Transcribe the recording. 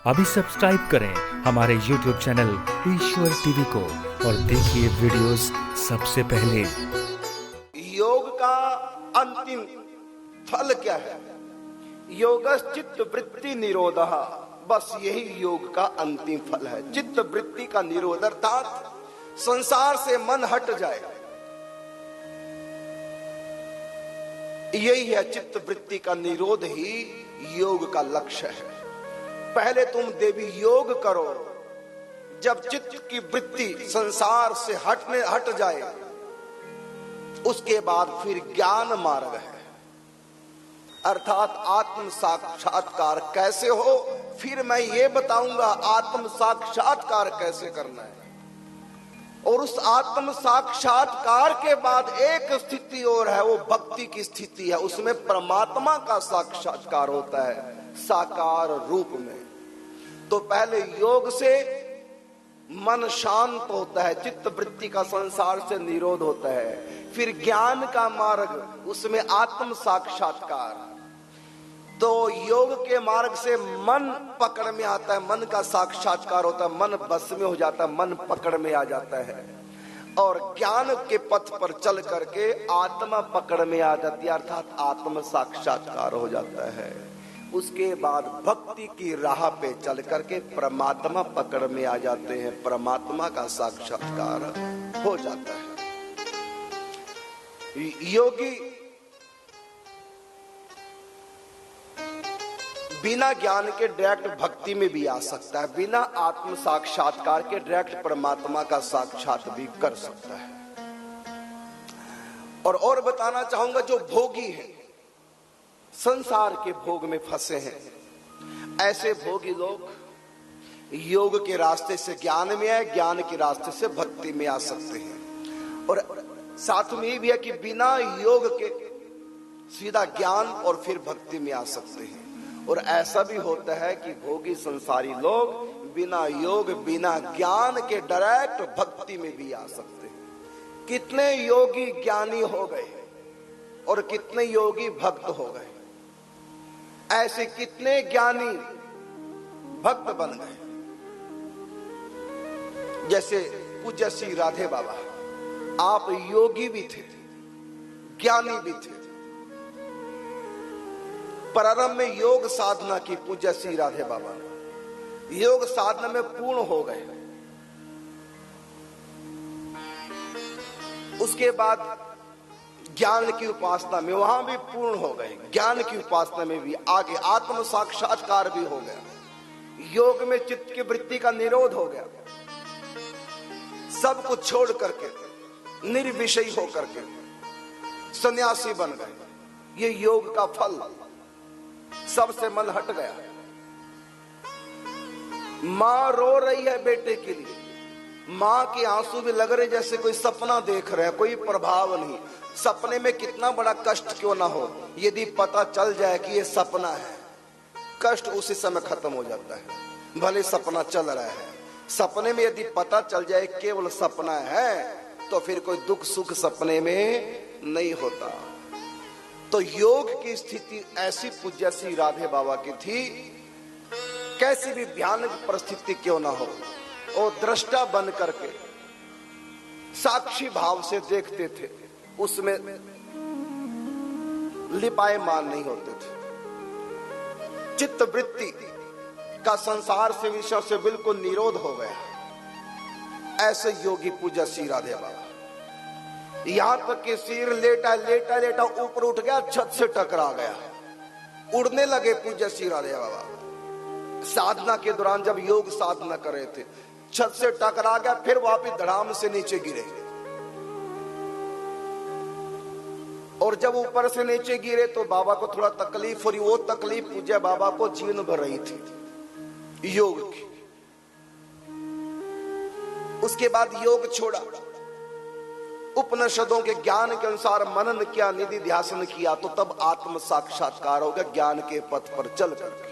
अभी सब्सक्राइब करें हमारे YouTube चैनल ईश्वर टीवी को और देखिए वीडियोस सबसे पहले। योग का अंतिम फल क्या है? योगश्चित्त वृत्ति निरोधः, बस यही योग का अंतिम फल है। चित्त वृत्ति का निरोध अर्थात संसार से मन हट जाए, यही है चित्त वृत्ति का निरोध ही योग का लक्ष्य है। पहले तुम देवी योग करो, जब चित्त की वृत्ति संसार से हट जाए उसके बाद फिर ज्ञान मार्ग है, अर्थात आत्म साक्षात्कार कैसे हो फिर मैं ये बताऊंगा आत्म साक्षात्कार कैसे करना है। और उस आत्म साक्षात्कार के बाद एक स्थिति और है, वो भक्ति की स्थिति है। उसमें परमात्मा का साक्षात्कार होता है साकार रूप में। तो पहले योग से मन शांत होता है, चित्त वृत्ति का संसार से निरोध होता है, फिर ज्ञान का मार्ग, उसमें आत्म साक्षात्कार। तो योग के मार्ग से मन पकड़ में आता है, मन का साक्षात्कार होता है, मन बस में हो जाता है, मन पकड़ में आ जाता है। और ज्ञान के पथ पर चल करके आत्मा पकड़ में आ जाती है, अर्थात आत्म साक्षात्कार हो जाता है। उसके बाद भक्ति की राह पे चल करके परमात्मा पकड़ में आ जाते हैं, परमात्मा का साक्षात्कार हो जाता है। योगी बिना ज्ञान के डायरेक्ट भक्ति में भी आ सकता है, बिना आत्म साक्षात्कार के डायरेक्ट परमात्मा का साक्षात भी कर सकता है। और बताना चाहूंगा, जो भोगी है, संसार के भोग में फंसे हैं, ऐसे भोगी लोग योग के रास्ते से ज्ञान में आए, ज्ञान के रास्ते से भक्ति में आ सकते हैं। और साथ में ये भी है कि बिना योग के सीधा ज्ञान और फिर भक्ति में आ सकते हैं। और ऐसा भी होता है कि भोगी संसारी लोग बिना योग बिना ज्ञान के डायरेक्ट भक्ति में भी आ सकते हैं। कितने योगी ज्ञानी हो गए और कितने योगी भक्त हो गए, ऐसे कितने ज्ञानी भक्त बन गए। जैसे पूज्य श्री राधे बाबा, आप योगी भी थे, ज्ञानी भी थे। प्रारंभ में योग साधना की पूज्य श्री राधे बाबा, योग साधना में पूर्ण हो गए। उसके बाद ज्ञान की उपासना में वहां भी पूर्ण हो गए, ज्ञान की उपासना में भी आगे आत्म साक्षात्कार भी हो गया, योग में चित्त की वृत्ति का निरोध हो गया। सब कुछ छोड़ करके निर्विषयी होकर के सन्यासी बन गए। ये योग का फल, सबसे मन हट गया। मां रो रही है बेटे के लिए, मां के आंसू भी लग रहे जैसे कोई सपना देख रहे हैं, कोई प्रभाव नहीं। सपने में कितना बड़ा कष्ट क्यों ना हो, यदि पता चल जाए कि ये सपना है, कष्ट उसी समय खत्म हो जाता है। भले सपना चल रहा है, सपने में यदि पता चल जाए केवल सपना है तो फिर कोई दुख सुख सपने में नहीं होता। तो योग की स्थिति ऐसी पूज्य श्री राधे बाबा की थी, कैसी भी भयानक परिस्थिति क्यों ना हो, और दृष्टा बन करके साक्षी भाव से देखते थे, उसमें लिपायमान नहीं होते थे। चित्त वृत्ति का संसार से विषय से बिल्कुल निरोध हो गया। ऐसे योगी पूज्य श्री राधे बाबा, यहां तक कि सिर लेटा ऊपर उठ गया, छत से टकरा गया, उड़ने लगे पूज्य श्री राधे बाबा। साधना के दौरान जब योग साधना कर रहे थे, छत से टकरा गया, फिर वापिस धड़ाम से नीचे गिरे। और जब ऊपर से नीचे गिरे तो बाबा को थोड़ा तकलीफ, और वो तकलीफ पूज्य बाबा को जीवन भर रही थी योग की। उसके बाद योग छोड़ा, उपनिषदों के ज्ञान के अनुसार मनन किया, निधि ध्यासन किया, तो तब आत्म साक्षात्कार हो गया ज्ञान के पथ पर चल करके।